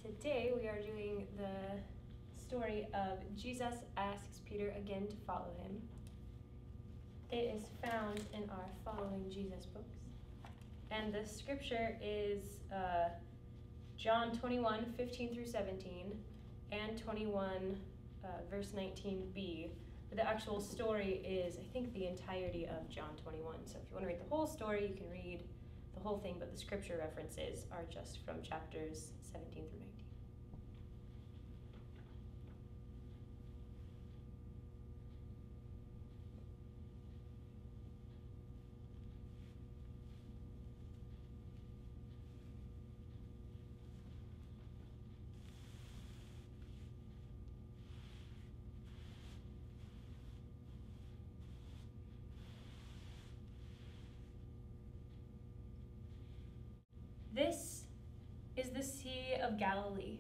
Today we are doing the story of Jesus asks Peter again to follow him. It is found in our Following Jesus books. And the scripture is John 21, 15 through 17, and 21, verse 19b. But the actual story is, I think, the entirety of John 21. So if you want to read the whole story, you can read the whole thing, but the scripture references are just from chapters 17 through 19. This is the Sea of Galilee.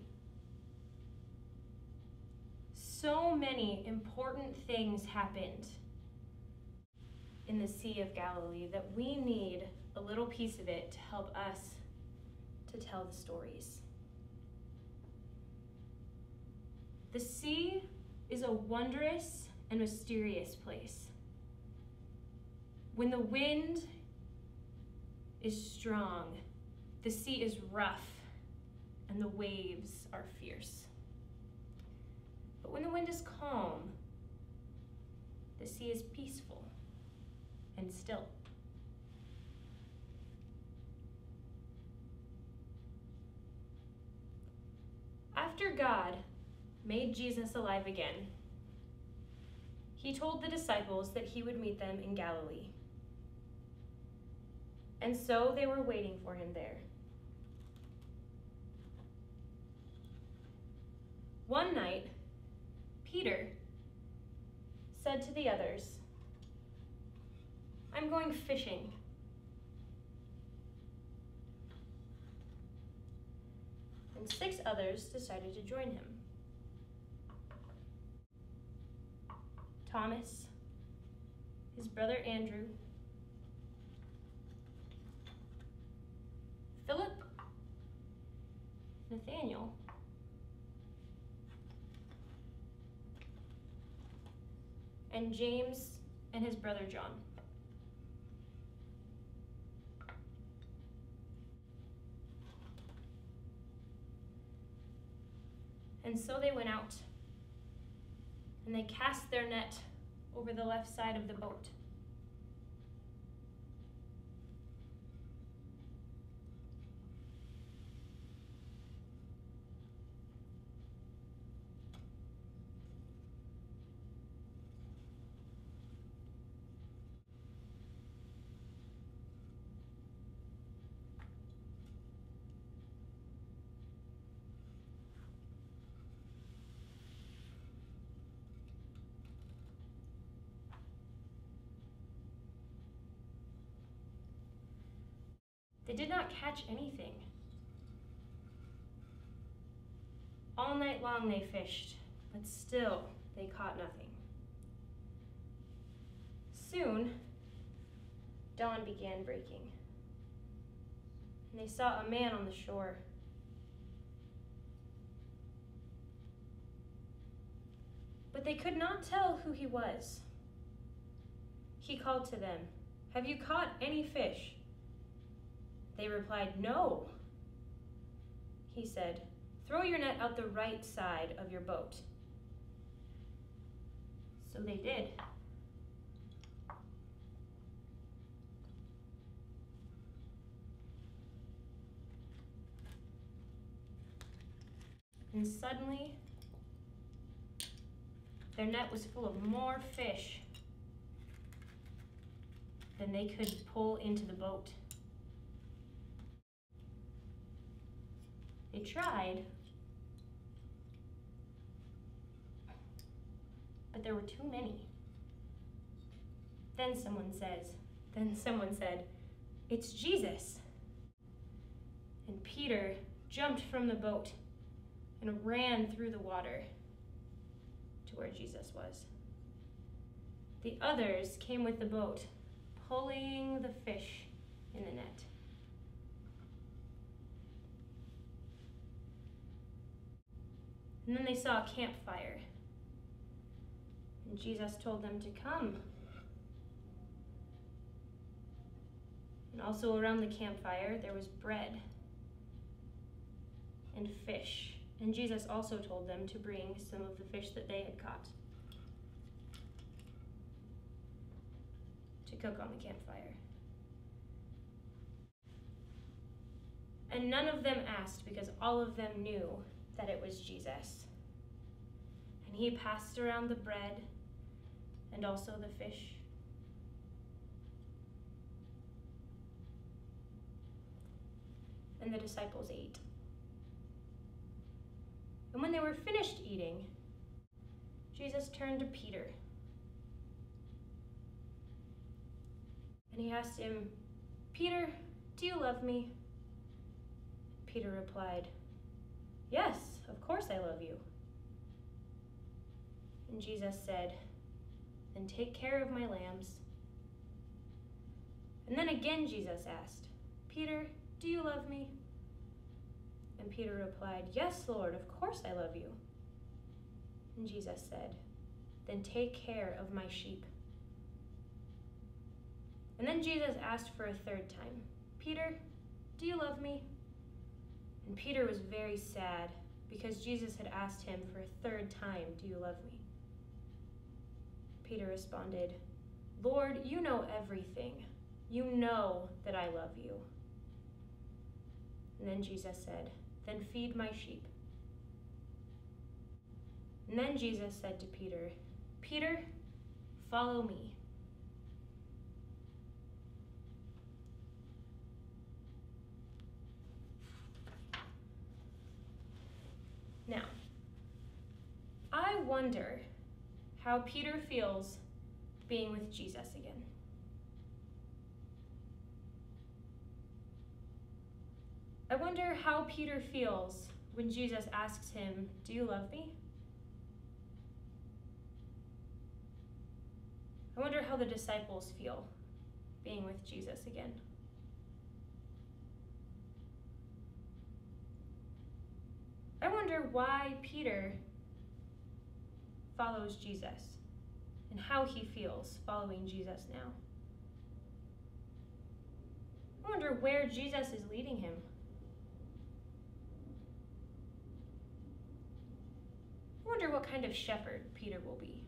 So many important things happened in the Sea of Galilee that we need a little piece of it to help us to tell the stories. The sea is a wondrous and mysterious place. When the wind is strong, the sea is rough and the waves are fierce. But when the wind is calm, the sea is peaceful and still. After God made Jesus alive again, he told the disciples that he would meet them in Galilee. And so they were waiting for him there. One night, Peter said to the others, "I'm going fishing." And 6 others decided to join him. Thomas, his brother Andrew, Philip, Nathaniel, and James and his brother John. And so they went out, and they cast their net over the left side of the boat. They did not catch anything. All night long they fished, but still they caught nothing. Soon, dawn began breaking, and they saw a man on the shore. But they could not tell who he was. He called to them, "Have you caught any fish?" They replied, "No." He said, "Throw your net out the right side of your boat." So they did. And suddenly, their net was full of more fish than they could pull into the boat. They tried, but there were too many. Then someone said, "It's Jesus." And Peter jumped from the boat and ran through the water to where Jesus was. The others came with the boat, pulling the fish in the net. And then they saw a campfire. And Jesus told them to come. And also around the campfire there was bread and fish. And Jesus also told them to bring some of the fish that they had caught to cook on the campfire. And none of them asked, because all of them knew that it was Jesus. And he passed around the bread and also the fish. And the disciples ate. And when they were finished eating, Jesus turned to Peter. And he asked him, "Peter, do you love me?" Peter replied, "Yes, of course I love you." And Jesus said, "Then take care of my lambs." And then again Jesus asked, "Peter, do you love me?" And Peter replied, "Yes, Lord, of course I love you." And Jesus said, "Then take care of my sheep." And then Jesus asked for a third time, "Peter, do you love me?" And Peter was very sad because Jesus had asked him for a third time, "Do you love me?" Peter responded, "Lord, you know everything. You know that I love you." And then Jesus said, "Then feed my sheep." And then Jesus said to Peter, "Peter, follow me." Now, I wonder how Peter feels being with Jesus again. I wonder how Peter feels when Jesus asks him, "Do you love me?" I wonder how the disciples feel being with Jesus again. I wonder why Peter follows Jesus and how he feels following Jesus now. I wonder where Jesus is leading him. I wonder what kind of shepherd Peter will be.